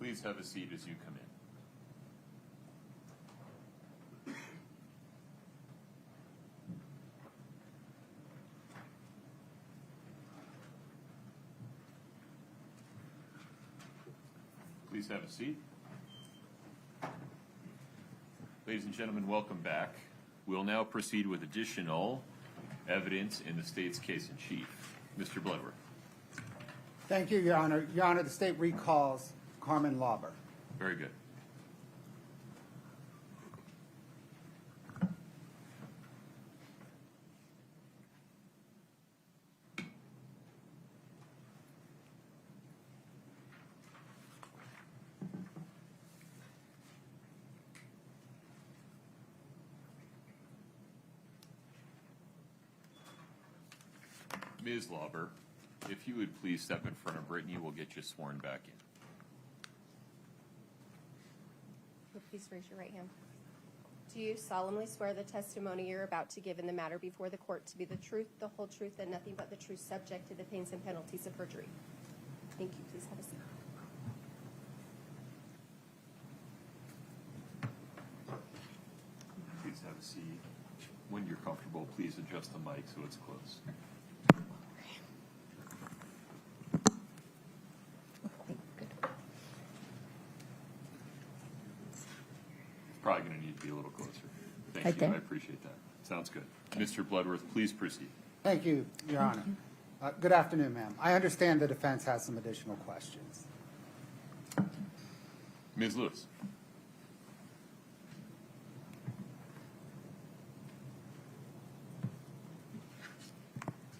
Please have a seat as you come in. Please have a seat. Ladies and gentlemen, welcome back. We'll now proceed with additional evidence in the state's case in chief. Mr. Bloodworth. Thank you, Your Honor. Your Honor, the state recalls Carmen Lauber. Very good. Ms. Lauber, if you would please step in front of Brittany, we'll get you sworn back in. Please raise your right hand. Do you solemnly swear the testimony you're about to give in the matter before the court to be the truth, the whole truth, and nothing but the truth, subject to the pains and penalties of perjury? Thank you. Please have a seat. Please have a seat. When you're comfortable, please adjust the mic so it's close. Probably going to need to be a little closer. Thank you. I appreciate that. Sounds good. Okay. Mr. Bloodworth, please proceed. Thank you, Your Honor. Good afternoon, ma'am. I understand the defense has some additional questions. Ms. Lewis.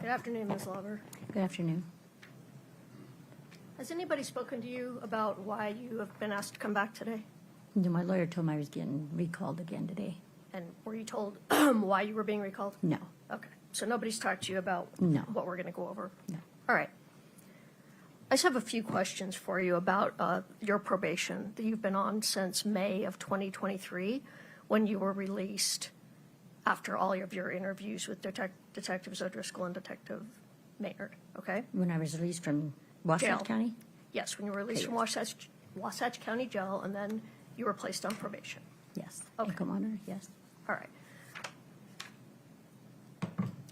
Good afternoon, Ms. Lauber. Good afternoon. Has anybody spoken to you about why you have been asked to come back today? My lawyer told me I was getting recalled again today. And were you told why you were being recalled? No. Okay. So nobody's talked to you about No. what we're going to go over? No. All right. I just have a few questions for you about your probation that you've been on since May of 2023 when you were released after all of your interviews with Detectives O'Driscoll and Detective Maynard, okay? When I was released from Wasatch Jail. County? Yes, when you were released Okay, from Wasatch County Jail, and then you were placed on probation. Yes. Okay. And Commander, yes. All right.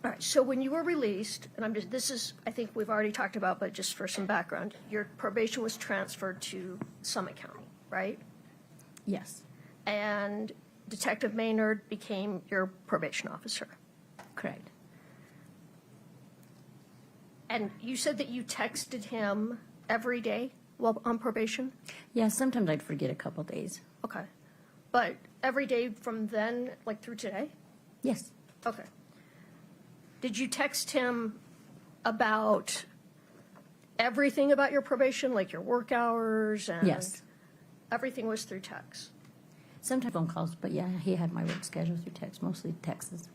All right, so when you were released, and this is, I think we've already talked about, but just for some background, your probation was transferred to Summit County, right? Yes. And Detective Maynard became your probation officer. Correct. And you said that you texted him every day while on probation? Yeah, sometimes I'd forget a couple days. Okay. But every day from then, like through today? Yes. Okay. Did you text him about everything about your probation, like your work hours? And Yes. Everything was through text? Sometimes phone calls, but yeah, he had my work schedule through text, mostly texts.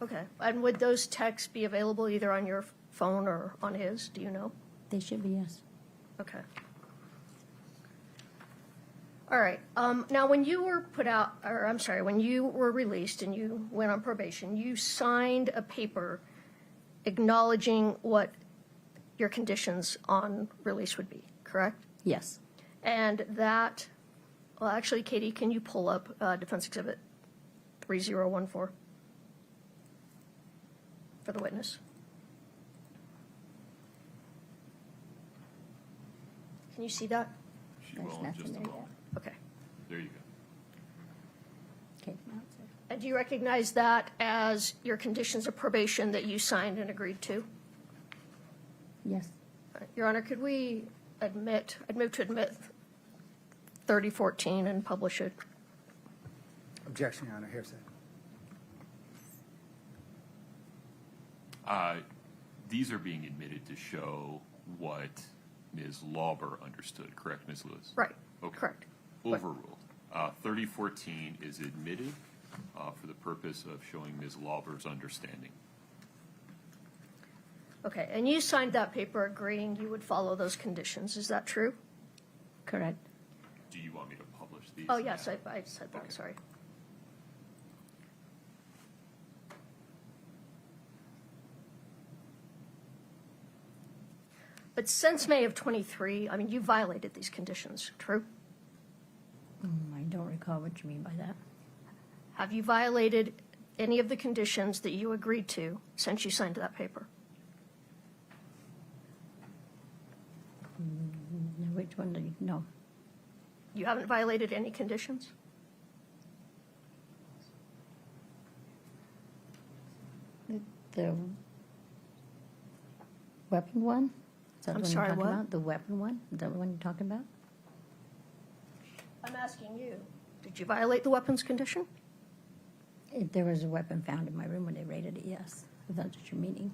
Okay. And would those texts be available either on your phone or on his? Do you know? They should be, yes. Okay. All right. Now, when you were when you were released and you went on probation, you signed a paper acknowledging what your conditions on release would be, correct? Yes. And that, well, actually, Katie, can you pull up Defense Exhibit 3014 for the witness? Can you see that? She There's will in nothing just a there moment. Okay. There you go. Okay. Now it's there. And do you recognize that as your conditions of probation that you signed and agreed to? Yes. Your Honor, could we I'd move to admit 3014 and publish it. Objection, Your Honor. Hearsay. These are being admitted to show what Ms. Lauber understood, correct, Ms. Lewis? Right. Okay. Correct. Overruled. 3014 is admitted for the purpose of showing Ms. Lauber's understanding. Okay. And you signed that paper agreeing you would follow those conditions. Is that true? Correct. Do you want me to publish these? Oh, yes. I said that. Okay. Sorry. But since May of 23, I mean, you violated these conditions, true? I don't recall what you mean by that. Have you violated any of the conditions that you agreed to since you signed that paper? No, which one do you, no. You haven't violated any conditions? The weapon one? Is that I'm the one sorry, you're talking what? about? The weapon one? Is that the one you're talking about? I'm asking you, did you violate the weapons condition? If there was a weapon found in my room when they raided it, yes. If that's what you're meaning.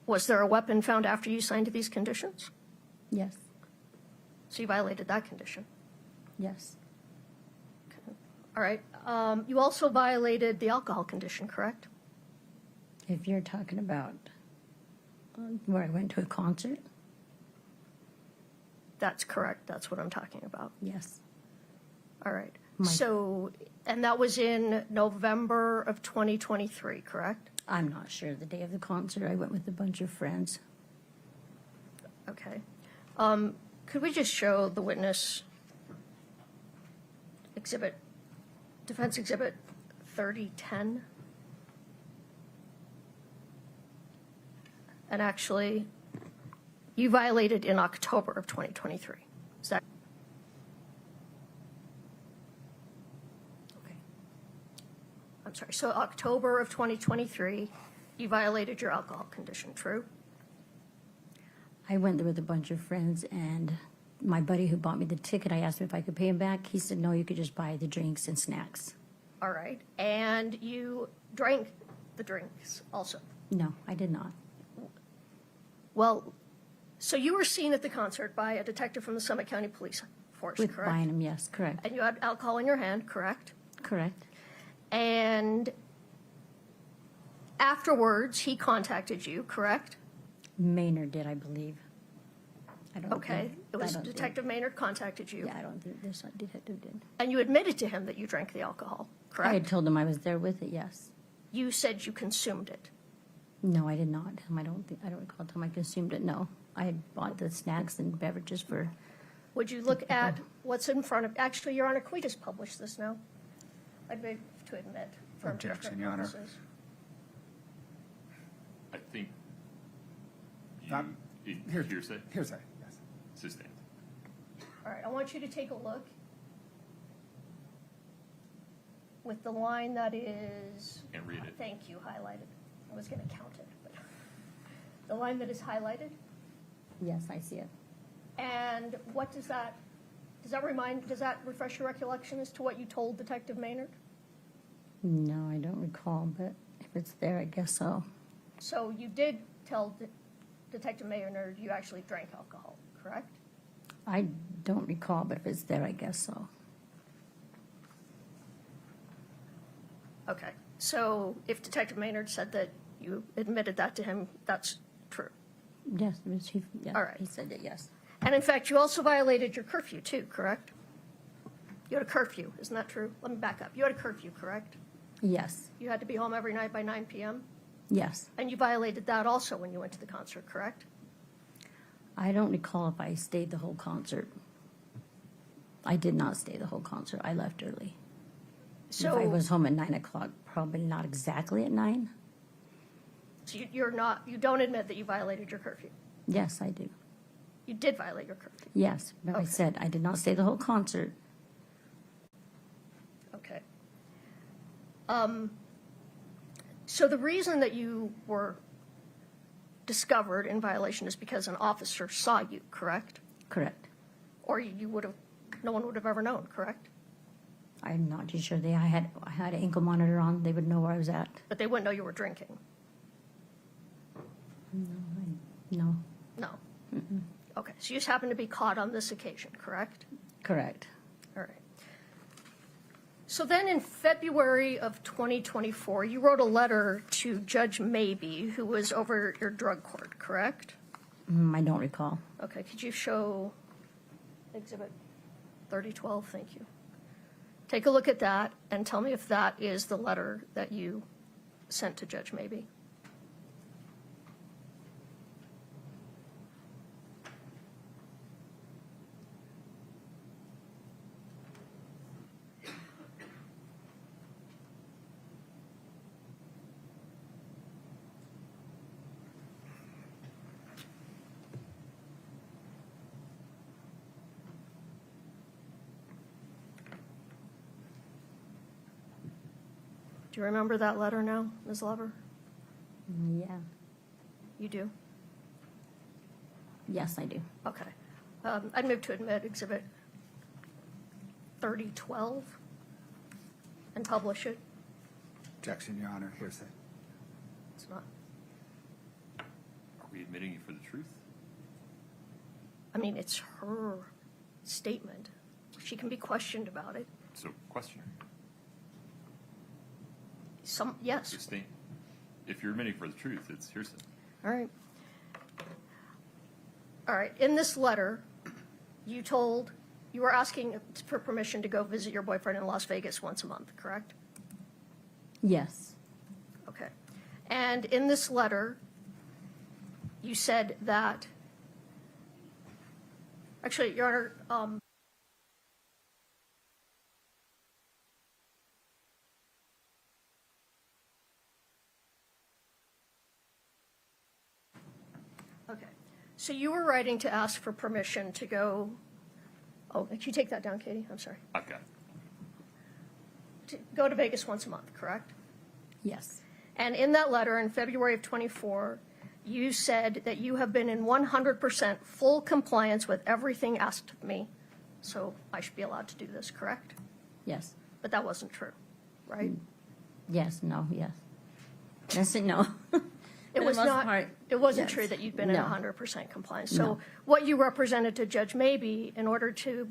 Was there a weapon found after you signed these conditions? Yes, So you violated that condition. yes, All right. You also violated the alcohol condition, correct? if you're talking about where I went to a concert, That's correct. That's what I'm talking about. yes. All right. My- So, and that was in November of 2023, correct? I'm not sure. The day of the concert, I went with a bunch of friends. Okay. Could we just show the witness exhibit, defense exhibit 3010? And actually, you violated in October of 2023. Is that? Okay. I'm sorry, so October of 2023, you violated your alcohol condition, true? I went there with a bunch of friends, and my buddy who bought me the ticket, I asked him if I could pay him back. He said, no, you could just buy the drinks and snacks. All right, and you drank the drinks also? No, I did not. Well, so you were seen at the concert by a detective from the Summit County Police Force, With correct? buying them, yes, correct. And you had alcohol in your hand, correct? Correct. And afterwards, he contacted you, correct? Maynard did, I believe. I don't Okay, think- it I was don't think- Detective Maynard contacted you. Yeah, I don't think this detective did. And you admitted to him that you drank the alcohol, I correct? had told him I was there with it, yes. You said you consumed it. No, I did not. I don't recall the time I consumed it, no. I had bought the snacks and beverages for, Would you look at what's in front of, actually, Your Honor, can we just publish this now? I'd beg to admit for Objection, impeachment Your Honor. purposes. I think Um, you, hearsay, Hearsay, yes. sustained. All right, I want you to take a look with the line that is, Can't read it. thank you, highlighted. I was going to count it, but the line that is highlighted. yes, I see it. And what does that refresh your recollection as to what you told Detective Maynard? No, I don't recall, but if it's there, I guess so. So you did tell Detective Maynard you actually drank alcohol, correct? I don't recall, but if it's there, I guess so. Okay, so if Detective Maynard said that you admitted that to him, that's true. Yes, it was, yeah, All right. he said it, yes. And in fact, you also violated your curfew too, correct? You had a curfew, isn't that true? Let me back up. You had a curfew, correct? Yes, You had to be home every night by 9 p.m.? yes. And you violated that also when you went to the concert, correct? I don't recall if I stayed the whole concert. I did not stay the whole concert. I left early. If I So, was home at 9 o'clock, probably not exactly at 9. so you don't admit that you violated your curfew? Yes, I do. You did violate your curfew? Yes, but I Okay. said I did not stay the whole concert. Okay. So the reason that you were discovered in violation is because an officer saw you, correct? Correct. Or you would have, no one would have ever known, correct? I'm not too sure. I had an ankle monitor on. They would know where I was at. But they wouldn't know you were drinking? No. No? Okay, so you just happened to be caught on this occasion, correct? Correct. All right. So then in February of 2024, you wrote a letter to Judge Mabee, who was over your drug court, correct? I don't recall. Okay, could you show Exhibit 3012? Thank you. Take a look at that and tell me if that is the letter that you sent to Judge Mabee. Do you remember that letter now, Ms. Lauber? Yeah. You do? Yes, I do. Okay. I'd move to admit Exhibit 3012 and publish it. Objection, Your Honor. Hearsay. It's not, Are we admitting you for the truth? I mean, it's her statement. She can be questioned about it. So, question her. Yes. Sustain. If you're admitting for the truth, it's hearsay. All right. All right. In this letter, you were asking for permission to go visit your boyfriend in Las Vegas once a month, correct? Yes. Okay. And in this letter, you said that, actually, Your Honor, okay. So you were writing to ask for permission to go, oh, can you take that down, Katie? I'm sorry. I've got it. To go to Vegas once a month, correct? Yes. And in that letter in February of '24, you said that you have been in 100% full compliance with everything asked of me, so I should be allowed to do this, correct? Yes. But that wasn't true, right? Yes. No. Yes. Yes and no. It was most not. part, It wasn't yes. true that you'd been in No. 100% compliance. So No. what you represented to Judge Mabee in order to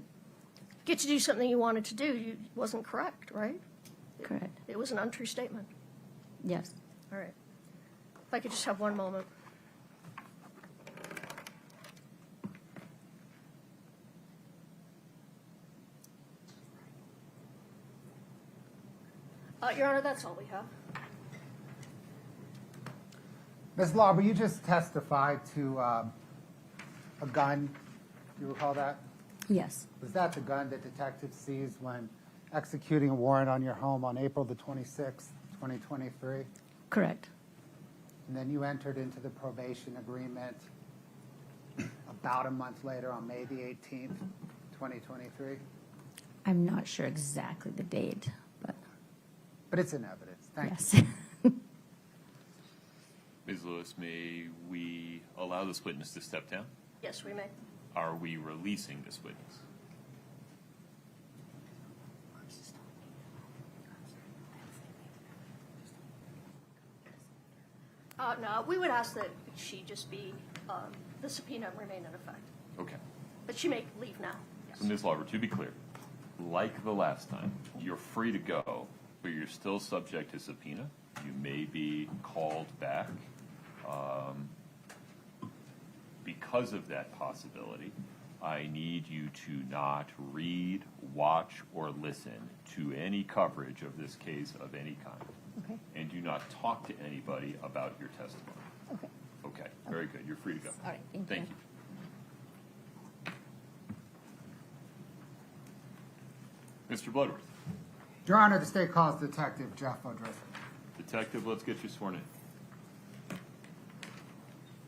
get to do something you wanted to do wasn't correct, right? Correct. It was an untrue statement. Yes. All right. If I could just have one moment. Your Honor, that's all we have. Ms. Lauber, you just testified to a gun. Do you recall that? Yes. Was that the gun that detectives seized when executing a warrant on your home on April the 26th, 2023? Correct. And then you entered into the probation agreement about a month later on May the 18th, 2023? I'm not sure exactly the date, but it's in evidence. Thank you. yes. Ms. Lewis, may we allow this witness to step down? Yes, we may. Are we releasing this witness? No, we would ask that she just be, the subpoena remain in effect. Okay. But she may leave now. Yes. So, Ms. Lauber, to be clear, like the last time, you're free to go, but you're still subject to subpoena. You may be called back. Because of that possibility, I need you to not read, watch, or listen to any coverage of this case of any kind. Okay. And do not talk to anybody about your testimony. Okay. Okay, very good. You're free to go. All right. Thank you. Mr. Bloodworth. Your Honor, the state calls Detective Jeff O'Driscoll. Detective, let's get you sworn in.